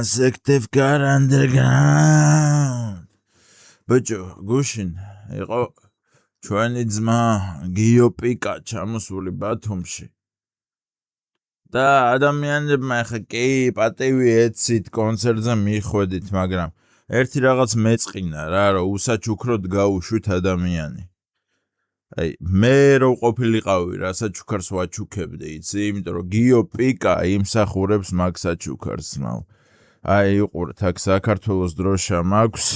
სექტივკარ underground. ბიჭო, გუშინ იყო ჩვენი ძმა გიო პიკა ჩამოსული ბათუმში. და ადამიანებმა ახლა კი პატივი ეცით კონცერტზე მიხვედით, მაგრამ ერთი რაღაც მეწყინა რა, რომ უსაჩუქროდ გაუშვით ადამიანი. აი, მე რო ყოფილიყავი რა საჩუქარს ვაჩუქებდი, იცი, იმიტომ რომ გიო პიკა იმსახურებს მაგ საჩუქარს, მაო. აი, უყურეთ, აქ საქართველოს დროშა მაქვს.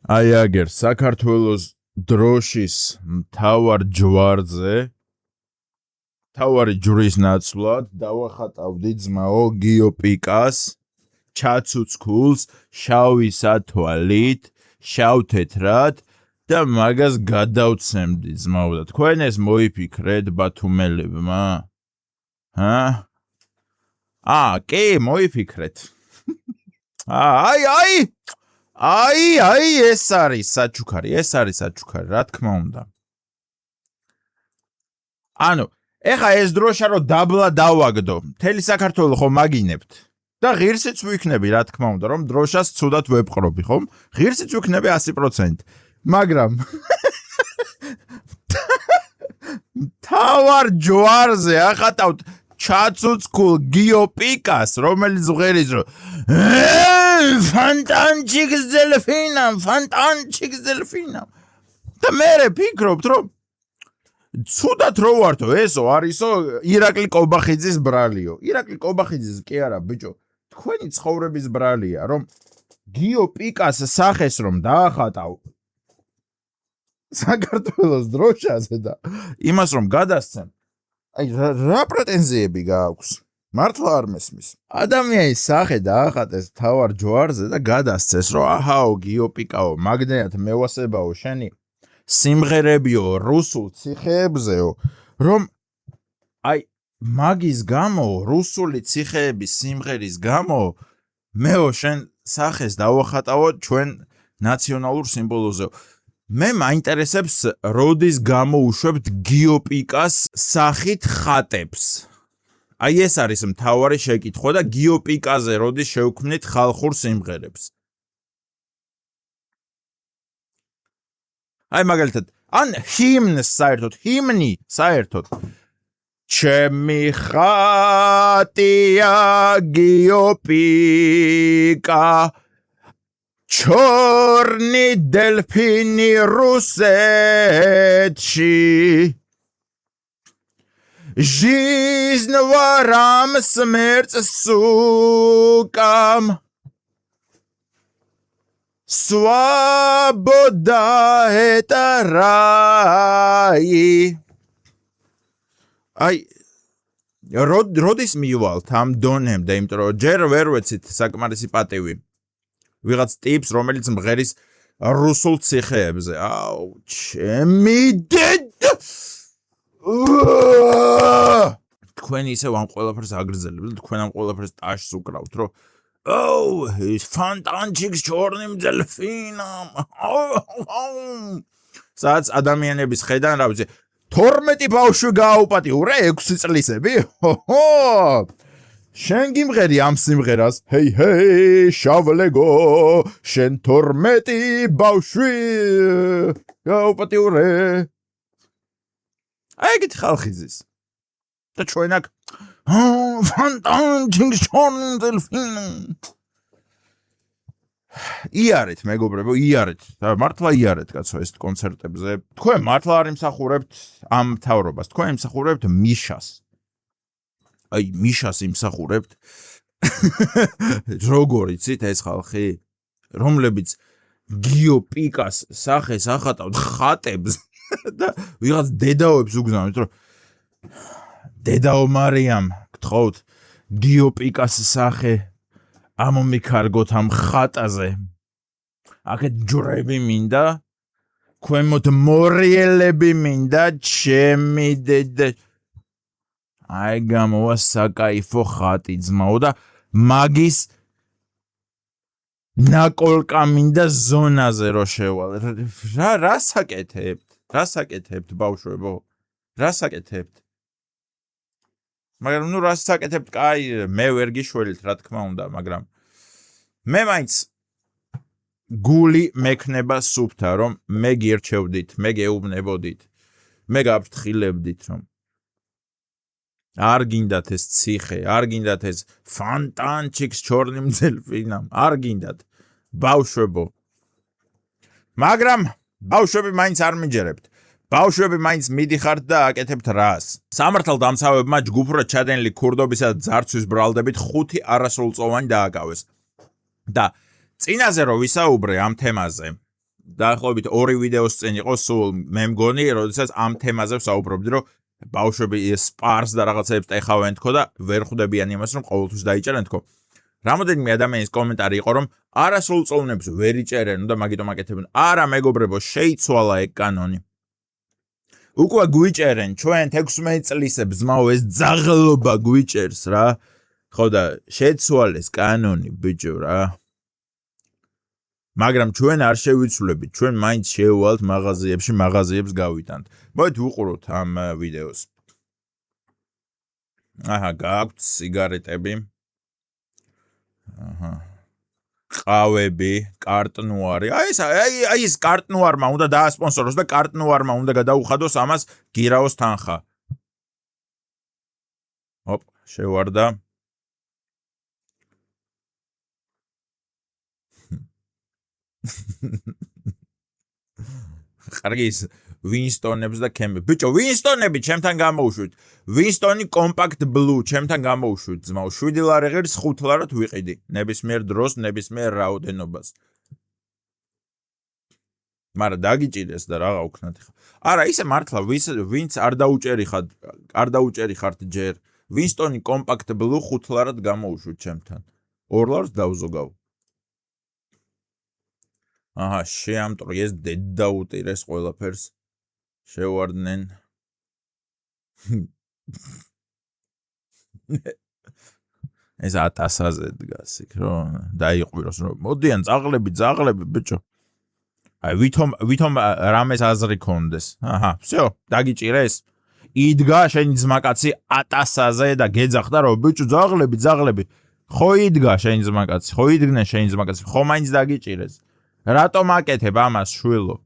აი, აგერ საქართველოს დროშის მთავარ ჯვარზე თავარი ჯვრის ნაცვლად დავახატავდი ძმაო გიო პიკას ჩაცუცქულს შავი სათვალით, შავ თეთრად და მაგას გადავცემდი ძმაო და თქვენ ეს მოიფიქრეთ ბათუმელებმა? კი, მოიფიქრეთ. აი, ეს არის საჩუქარი, რა თქმა უნდა. ანუ, ეხა ეს დროშა რო დაბლა დავაგდო, მთელი საქართველო ხომ მაგინებთ. და ღირსიც ვიქნები, რა თქმა უნდა, რომ დროშას ცუდად ვეპყრობი, ხომ? ღირსიც ვიქნები 100%. მაგრამ თავარ ჯვარზე ახატავთ ჩაცუცქულ გიო პიკას, რომელიც ვღერის რომ ფანტანჩიკს დელფინამ. და მე ფიქრობთ, რომ ცუდად რო ვართო, ესო არისო ირაკლი კობახიძის ბრალიო. ირაკლი კობახიძის კი არა, ბიჭო. თქვენი ცხოვრების ბრალია, რომ გიო პიკას სახეს რომ დაახატავ საქართველოს დროშაზე და იმას რომ გადასცემ. აი, რა პრეტენზიები გააქვს? მართლა არ მესმის. ადამიანის სახე დაახატეს თავარ ჯვარზე და გადასცეს, რომ აჰაო, გიო პიკაო, მაგდენად მევასებაო შენი სიმღერებიო რუსულ ციხეებზეო, რომ აი მაგის გამო, რუსული ციხეების სიმღერის გამო, მეო შენ სახეს დავახატავო ჩვენ ნაციონალურ სიმბოლოზეო. მე მაინტერესებს, როდის გამოუშვებთ გიო პიკას სახით ხატებს. აი ეს არის მთავარი შეკითხვა და გიო პიკაზე როდის შევქმნით ხალხურ სიმღერებს. აი მაგალითად, ან ჰიმნს საერთოდ. ჩემი ხატია გიო პიკა, ჩორნი დელფინი რუსეთში. жизнь смерть сукам, свобода это рай. აი, როდის მივალთ ამ დონემდე, იმიტომ რომ ჯერ ვერ ვეცით საკმარისი პატივი. ვიღაც ტიპს, რომელიც მღერის რუსულ ციხეებზე. აუ, ჩემი დედა! თქვენ ისევ ამ ყველაფერს აგრძელებთ, თქვენ ამ ყველაფერს ტაშს უკრავთ, რომ ის ფანტანჩიკს ჩორნიმ დელფინამ. სადაც ადამიანების ხედან რა ვიცი 12 ბავშვი გააუპატიურე 6 წლისები? შენ გიმღერი ამ სიმღერას, ჰეი, შავლეგო, შენ 12 ბავშვი გააუპატიურე. აი ეგეთი ხალხი ზის. და ჩვენ აქ ფანტანჩიკს ჩორნიმ დელფინამ. იარეთ, მეგობრებო, იარეთ. და მართლა იარეთ, კაცო, ეს კონცერტებზე. თქვენ მართლა არ იმსახურებთ ამ მთავრობას, თქვენ იმსახურებთ მიშას. აი, მიშას იმსახურებთ. როგორ იცით ეს ხალხი, რომლებიც გიო პიკას სახეს ახატავთ ხატებს და ვიღაც დედაოებს უგზავნით, რომ დედაო მარიამ, გთხოვთ, გიო პიკას სახე ამომიქარგოთ ამ ხატაზე. აქეთ ჯვრები მინდა, ქვემოთ მორიელები მინდა, ჩემი დედა. აი გამოვა საკაიფო ხატი ძმაო და მაგის ნაკოლკა მინდა ზონაზე რო შევალ. რა საკეთებთ? რას აკეთებთ ბავშვებო? რას აკეთებთ? მაგრამ რას აკეთებთ? კაი, მე ვერ გიშველით, რა თქმა უნდა, მაგრამ მე მაინც გული მექნება სუფთა, რომ მე გირჩევდით, მე გეუბნებოდით, მე გაფრთხილებდით, რომ არ გინდათ ეს ციხე, არ გინდათ ეს ფანტანჩიკს ჩორნიმძელფინამ, არ გინდათ ბავშვებო. მაგრამ ბავშვები მაინც არ მიჯერებთ. ბავშვები მაინც მიდიხართ და აკეთებთ რას. სამართალდამცავებმა ჯგუფურად ჩადენილი ქურდობისა და ძარცვის ბრალდებით 5 არასრულწლოვანი დააკავეს. და წინაზე რო ვისაუბრე ამ თემაზე, დაახლოებით 2 ვიდეოს წინ იყო სულ მე მგონი, როდესაც ამ თემაზე ვსაუბრობდი, რომ ბავშვები სპარს და რაღაცებს ეხავენ თქო და ვერ ხვდებიან იმას, რომ ყოველთვის დაიჭერენ თქო. რამოდენიმე ადამიანის კომენტარი იყო, რომ არასრულწლოვნებს ვერ იჭერენ და მაგიტომ აკეთებენ. არა მეგობრებო, შეიცვალა ეგ კანონი. უკვე გვიჭერენ ჩვენ 16 წლისებს ძმაო ეს ძაღლობა გვიჭერს რა. ხო და შეცვალეს კანონი ბიჭო რა. მაგრამ ჩვენ არ შევიცვლებით, ჩვენ მაინც შევვალთ მაღაზიებს გავიტანთ. მოდით ვუყუროთ ამ ვიდეოს. აჰა, გააქვთ სიგარეტები. აჰა. ყავები, კარტნუარი. აი ეს კარტნუარმა უნდა დაასპონსოროს და კარტნუარმა უნდა გადაუხადოს ამას გირაოს თანხა. ოპ, შევარდა. კარგი ის ვინსტონებს და კემბი. ბიჭო, ვინსტონები ჩემთან გამოუშვით. ვინსტონი კომპაქტ ბლუ ჩემთან გამოუშვით. ძმაო, 7 ლარი ღირს 5 ლარად ვიყიდი. ნებისმიერ დროს, ნებისმიერ რაოდენობას. მაგრამ დაგიჭირეს და რაღა ვქნათ ხა. არა, ისე მართლა ვინც არ დაუჭერიხართ ჯერ. ვინსტონი კომპაქტ ბლუ 5 ლარად გამოუშვით ჩემთან. 2 ლარს დავზოგავ. აჰა, შეამტრიეს დედაუტირეს ყველაფერს. შევარდნენ. ეს 1000-ზე დგას იქ რომ დაიყვიროს რომ მოდიან ძაღლები ბიჭო. აი ვითომ რამეს აზრი კონდეს. აჰა, всё, დაგიჭირეს. იდგა შენი ძმაკაცი 1000-ზე და გეძახდა რომ ბიჭო ძაღლები. ხო იდგა შენი ძმაკაცი, ხო იდგნენ შენი ძმაკაცი, ხო მაინც დაგიჭირეს. რატომ აკეთებ ამას შვილო?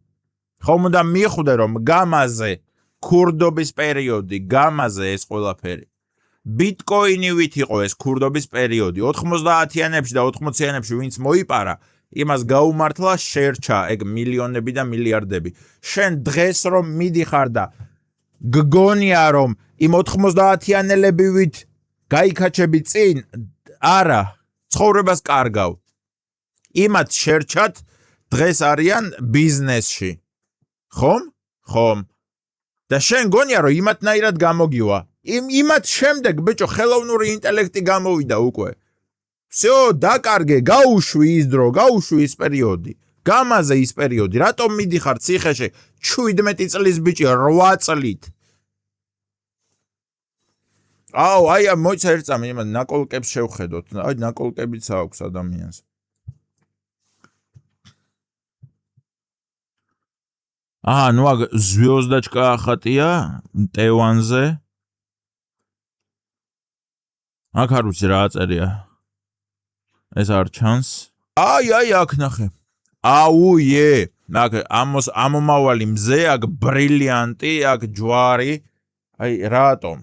ხომ უნდა მიხვდე რომ გამაზე ქურდობის პერიოდი, გამაზე ეს ყველაფერი. ბიტკოინივით იყო ეს ქურდობის პერიოდი. 90-იანებში და 80-იანებში ვინც მოიპარა, იმას გაუმართლა შერჩა ეგ მილიონები და მილიარდები. შენ დღეს რომ მიდიხარ და გგონია რომ იმ 90-იანელებივით გაიქაჩები წინ, არა, ცხოვრებას კარგავ. იმათ შერჩათ დღეს არიან ბიზნესში. ხომ? და შენ გონია რომ იმათნაირად გამოგივა. იმათ შემდეგ ბიჭო ხელოვნური ინტელექტი გამოვიდა უკვე. всё, დაკარგე, გაუშვი ის დრო, გაუშვი ის პერიოდი. გამაზე ის პერიოდი. რატომ მიდიხარ ციხეში 17 წლის ბიჭი 8 წლით? აი მოიცა ერთწამი იმან ნაკოლკებს შევხედოთ. აი ნაკოლკებიც აქვს ადამიანს. ну звездочка ახატია T1-ზე. აქ არ ვიცი რა აწერია. ეს არ ჩანს. აი აქ ნახე. აუე, აქ ამომავალი მზე, აქ ბრილიანტი, აქ ჯვარი. აი რატომ?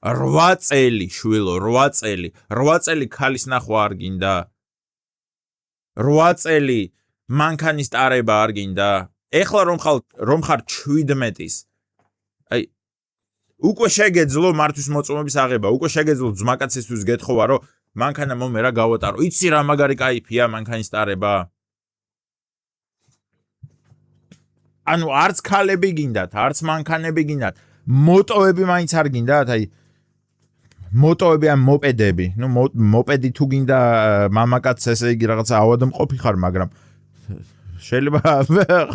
8 წელი შვილო, 8 წელი. 8 წელი ქალის ნახვა არ გინდა? 8 წელი მანქანის ტარება არ გინდა? ეხლა რომ ხარ 17-ის. აი უკვე შეგეძლო მართვის მოწმობის აღება, უკვე შეგეძლო ძმაკაცისთვის გეთხოვა რომ მანქანა მომერა გავატარო. იცი რა მაგარი кайფია მანქანის ტარება? ანუ არც ქალები გინდათ, არც მანქანები გინდათ. მოტოები მაინც არ გინდათ, აი მოტოები ან მოპედები. მოპედი თუ გინდა მამაკაცს ესე იგი რაღაცა ავადმყოფი ხარ, მაგრამ შეიძლება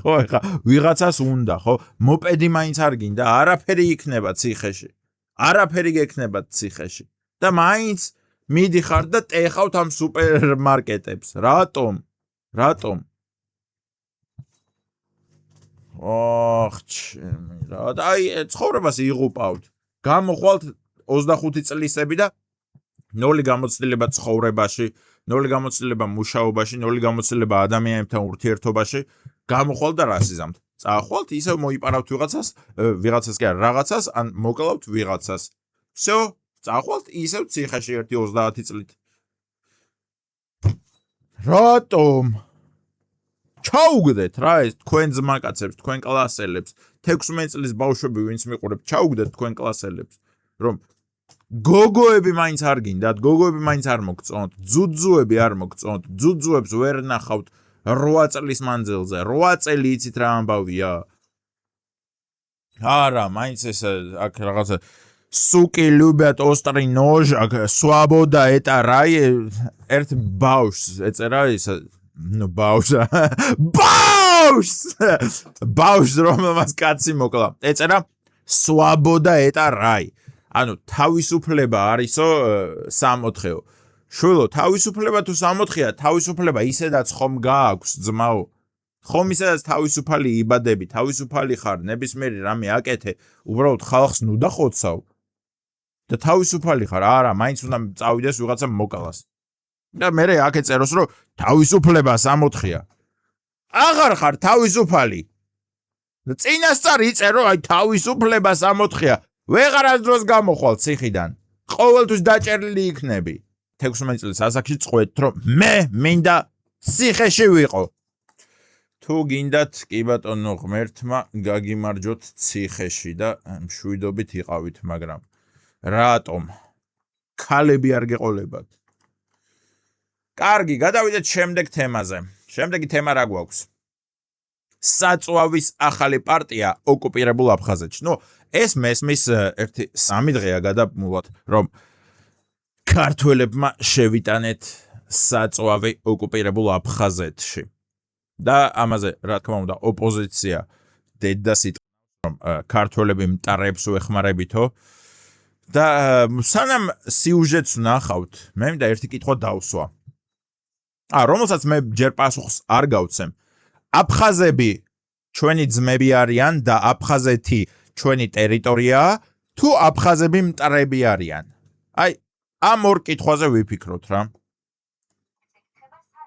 ხო ხა ვიღაცას უნდა, ხო? მოპედი მაინც არ გინდა, არაფერი იქნება ციხეში. არაფერი გექნება ციხეში. და მაინც მიდიხარ და ტეხავთ ამ სუპერმარკეტებს. რატომ? ჩემი რა. აი, ცხოვრებას იღუპავთ. გამოხვალთ 25 წლისები და 0 გამოცდილება ცხოვრებაში, 0 გამოცდილება მუშაობაში, 0 გამოცდილება ადამიანებთან ურთიერთობაში. გამოხვალთ და რასიზამთ. წაახვალთ, ისევ მოიპარავთ ვიღაცას კი არა, რაღაცას, ან მოკლავთ ვიღაცას. всё, წაახვალთ ისევ ციხეში 1-30 წლით. რატომ? ჩაუგდეთ რა ეს თქვენ ძმაკაცებს, თქვენ კლასელებს, 16 წლის ბავშვები ვინც მიყურებთ, ჩაუგდეთ თქვენ კლასელებს, რომ გოგოები მაინც არ გინდათ, გოგოები მაინც არ მოგწონთ, ძუძუები არ მოგწონთ, ძუძუებს ვერ ნახავთ 8 წლის მანძილზე, 8 წელი იცით რა ამბავია? არა, მაინც ეს აქ რაღაცა суки любят острый нож, свобода это рай, ერთ ბავშვს ეწერა ის ბავშვს რომელმაც კაცი მოკლა. ეწერა свобода это рай. ანუ თავისუფლება არისო 64-ო. შვილო, თავისუფლება თუ 64-ია, თავისუფლება ისედაც ხომ გააქვს ძმაო. ხომ ისედაც თავისუფალი იბადები, თავისუფალი ხარ, ნებისმიერი რამე აკეთე, უბრალოდ ხალხს ნუ დახოცავ. და თავისუფალი ხარ, არა, მაინც უნდა წავიდეს ვიღაცა მოკალას. და მე აქ ეწეროს, რომ თავისუფლება 64-ია. აღარ ხარ თავისუფალი. და წინასწარ იწერო, აი თავისუფლება 64-ია. ვეღარას დროს გამოხვალ ციხიდან. ყოველთვის დაჭერილი იქნები. 16 წლის ასაკში წყვეთ, რომ მე მინდა ციხეში ვიყო. თუ გინდათ, კი ბატონო ღმერთმა გაგიმარჯოთ ციხეში და მშვიდობით იყავით, მაგრამ რატომ? ქალები არ გეყოლებათ. კარგი, გადავიდეთ შემდეგ თემაზე. შემდეგი თემა რა გვაქვს? საწვავის ახალი პარტია ოკუპირებულ აფხაზეთში. ნუ ეს მესმის ერთი 3 დღეა გადამულად, რომ ქართველებმა შევიტანეთ საწვავი ოკუპირებულ აფხაზეთში. და ამაზე, რა თქმა უნდა, ოპოზიცია დედას იტყვის, რომ ქართველები მტარებს უეხმარებითო. და სანამ სიუჟეტს ვნახავთ, მე მინდა ერთი კითხვა დავსვა. რომელსაც მე ჯერ პასუხს არ გავცემ. აფხაზები ჩვენი ძმები არიან და აფხაზეთი ჩვენი ტერიტორიაა, თუ აფხაზები მტრები არიან? აი, ამ ორ კითხვაზე ვიფიქროთ რა.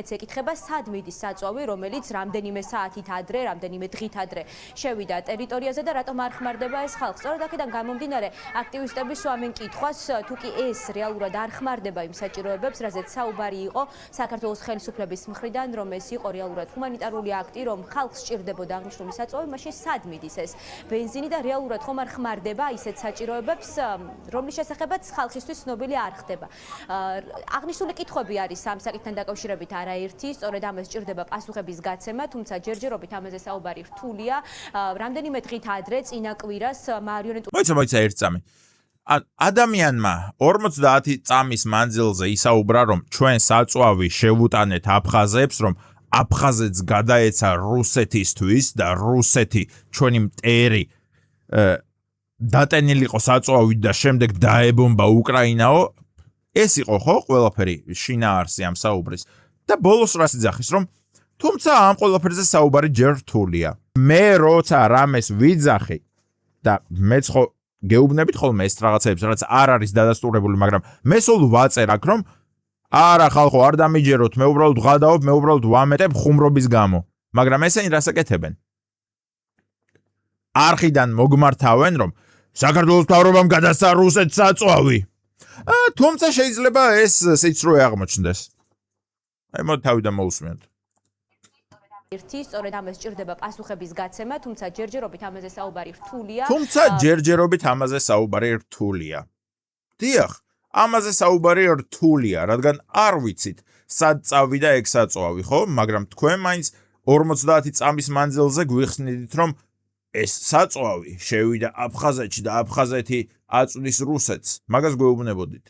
ეკითხება სად მიდის საწვავი, რომელიც რამდენიმე საათით ადრე, რამდენიმე დღით ადრე შევიდა ტერიტორიაზე და რატომ არ ხმარდება ეს ხალხი? სწორედ აქედან გამომდინარე, აქტივისტები სვამენ კითხვას, თუ კი ეს რეალურად არ ხმარდება იმ საჭიროებებს, რაზეც საუბარი იყო საქართველოს ხელისუფლების მხრიდან, რომ ეს იყო რეალურად ჰუმანიტარული აქტი, რომ ხალხს სჭირდებოდა აღნიშნული საწვავი, მაშინ სად მიდის ეს ბენზინი და რეალურად ხომ არ ხმარდება ისეთ საჭიროებებს, რომლის შესახებაც ხალხისთვის ცნობილი არ ხდება. აღნიშნული კითხვები არის ამ საკითხთან დაკავშირებით ერთი, სწორედ ამას ჭირდება პასუხების გაცემა, თუმცა ჯერჯერობით ამაზე საუბარი რთულია. რამდენიმე დღით ადრე წინა კვირას მარიონეტული მოიცა ერთ წამი. ადამიანმა 50 წამის მანძილზე ისაუბრა, რომ ჩვენ საწვავი შევუტანეთ აფხაზებს, რომ აფხაზეთს გადაეცა რუსეთისთვის და რუსეთი ჩვენი მტერი დატენილიყო საწვავით და შემდეგ დაებომბა უკრაინაო. ეს იყო ხო ყველაფერი შინაარსი ამ საუბრის. და ბოლოს რას იძახის, რომ თუმცა ამ ყველაფერზე საუბარი ჯერ რთულია. მე როცა რამეს ვიძახი და მეც ხო გეუბნებით ხოლმე ეს რაღაცებს, რაც არ არის დადასტურებული, მაგრამ მე სულ ვაწერ აქ, რომ არა ხალხო, არ დამიჯეროთ, მე უბრალოდ ვღადაობ, მე უბრალოდ ვამეტებ ხუმრობის გამო. მაგრამ ესენი რას აკეთებენ? არხიდან მოგმართავენ, რომ საქართველოს მთავრობამ გადასცა რუსეთს საწვავი. თუმცა შეიძლება ეს სიცრუე აღმოჩნდეს. აი მოდი თავიდან მოусმენთ. ერთი, სწორედ ამას ჭირდება პასუხების გაცემა, თუმცა ჯერჯერობით ამაზე საუბარი რთულია. დიახ, ამაზე საუბარი რთულია, რადგან არ ვიცით, სად წავიდა ეგ საწვავი, ხო? მაგრამ თქვენ მაინც 50 წამის მანძილზე გვიხსნიდით, რომ ეს საწვავი შევიდა აფხაზეთში და აფხაზეთი აწვდის რუსეთს. მაგას გვეუბნებოდით.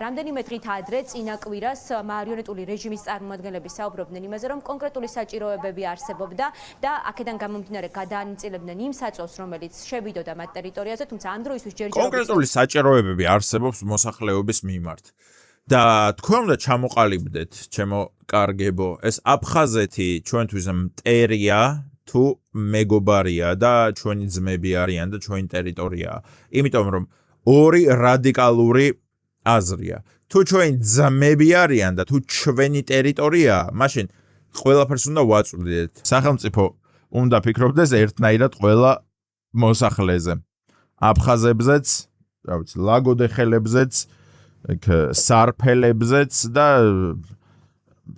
რამდენიმე დღით ადრე წინა კვირას მარიონეტული რეჟიმის წარმომადგენლები საუბრობდნენ იმაზე, რომ კონკრეტული საჭიროებები არსებობდა და აქედან გამომდინარე გადაანაწილებდნენ იმ საწოლს, რომელიც შევიდოდა მათ ტერიტორიაზე, თუმცა ამ დროისთვის ჯერჯერობით კონკრეტული საჭიროებები არსებობს მოსახლეობის მიმართ. და თქვენ უნდა ჩამოყალიბდეთ, ჩემო კარგებო, ეს აფხაზეთი ჩვენთვის მტერია თუ მეგობარია და ჩვენი ძმები არიან და ჩვენი ტერიტორიაა. იმიტომ რომ ორი რადიკალური აზრია. თუ ჩვენი ძმები არიან და თუ ჩვენი ტერიტორიაა, მაშინ ყველაფერს უნდა ვაწვდით. სახელმწიფო უნდა ფიქრობდეს ერთნაირად ყველა მოსახლეზე. აფხაზებზეც, რა ვიცი, ლაგოდეხელებზეც, სარფელებზეც და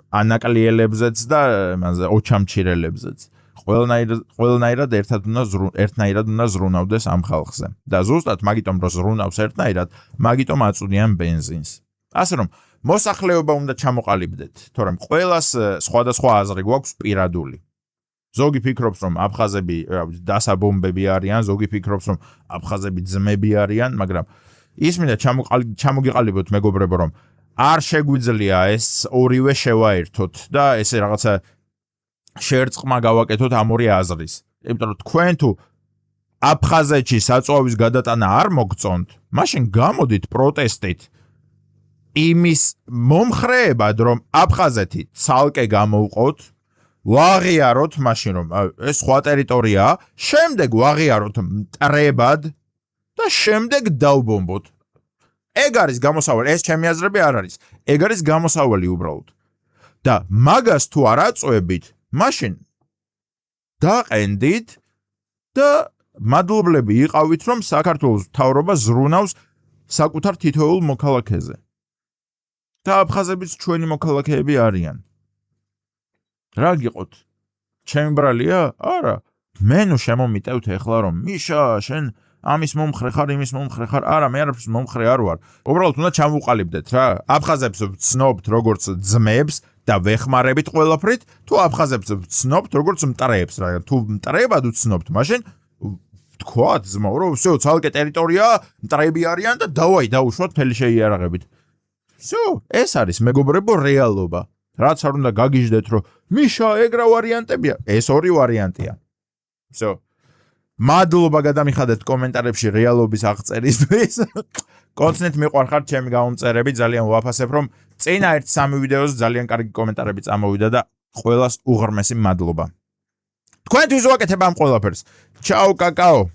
ანაკლიელებზეც და ოჩამჩირელებზეც. ყველანაირად ერთნაირად უნდა ზრუნავდეს ამ ხალხზე. და ზუსტად მაგიტომ რომ ზრუნავს ერთნაირად, მაგიტომ აწვდიან ბენზინს. ასე რომ მოსახლეობა უნდა ჩამოყალიბდეთ, თორემ ყველას სხვადასხვა აზრი გვაქვს პირადული. ზოგი ფიქრობს რომ აფხაზები დასაბომბები არიან, ზოგი ფიქრობს რომ აფხაზები ძმები არიან, მაგრამ ისმინა ჩამოგიყალიბოთ მეგობრებო რომ არ შეგვიძლია ეს ორივე შევაერთოთ და ესე რაღაცა შერწყმა გავაკეთოთ ამ ორი აზრის. იმიტომ რომ თქვენ თუ აფხაზეთში საწვავის გადატანა არ მოგწონთ, მაშინ გამოდით პროტესტით იმის მომხრეებად, რომ აფხაზეთი ცალკე გამოვყოთ, ვაღიაროთ მაშინ რომ ეს სხვა ტერიტორიაა, შემდეგ ვაღიაროთ მტრებად და შემდეგ დავბომბოთ. ეგ არის გამოსავალი, ეს ჩემი აზრები არ არის. ეგ არის გამოსავალი უბრალოდ. და მაგას თუ არ აწვევით, მაშინ დაყენდით და მადლობლები იყავით, რომ საქართველოს მთავრობა ზრუნავს საკუთარ თითოეულ მოქალაქეზე. და აფხაზებიც ჩვენი მოქალაქეები არიან. რა გიყოთ? ჩემი ბრალია? არა. მე ნუ შემომიტევთ ეხლა რომ მიშა, შენ ამის მომხრე ხარ, იმის მომხრე ხარ. არა, მე არაფრის მომხრე არ ვარ. უბრალოდ უნდა ჩამოვყალიბდეთ რა. აფხაზებს ვცნობთ როგორც ძმებს და ვეხმარებით ყველაფრით, თუ აფხაზებს ვცნობთ როგორც მტრებს რა. თუ მტრებად ვცნობთ, მაშინ თქვათ ძმაო, რომ всё, ცალკე ტერიტორია, მტრები არიან და დავაი დაუშვათ მთელი შეიარაღებით. всё, ეს არის მეგობრებო რეალობა. რაც არ უნდა გაგიჟდეთ, რომ მიშა ეგ რა ვარიანტებია? ეს ორი ვარიანტია. всё. მადლობა გადამიხადეთ კომენტარებში რეალობის აღწერისთვის. კონცნეთ მიყვარხართ ჩემი გამომწერები, ძალიან ვაფასებ, რომ წინა 1-3 ვიდეოზე ძალიან კარგი კომენტარები წამოვიდა და ყველას უღრმესი მადლობა. თქვენთვის ვაკეთებ ამ ყველაფერს. ჩაო კაკაო.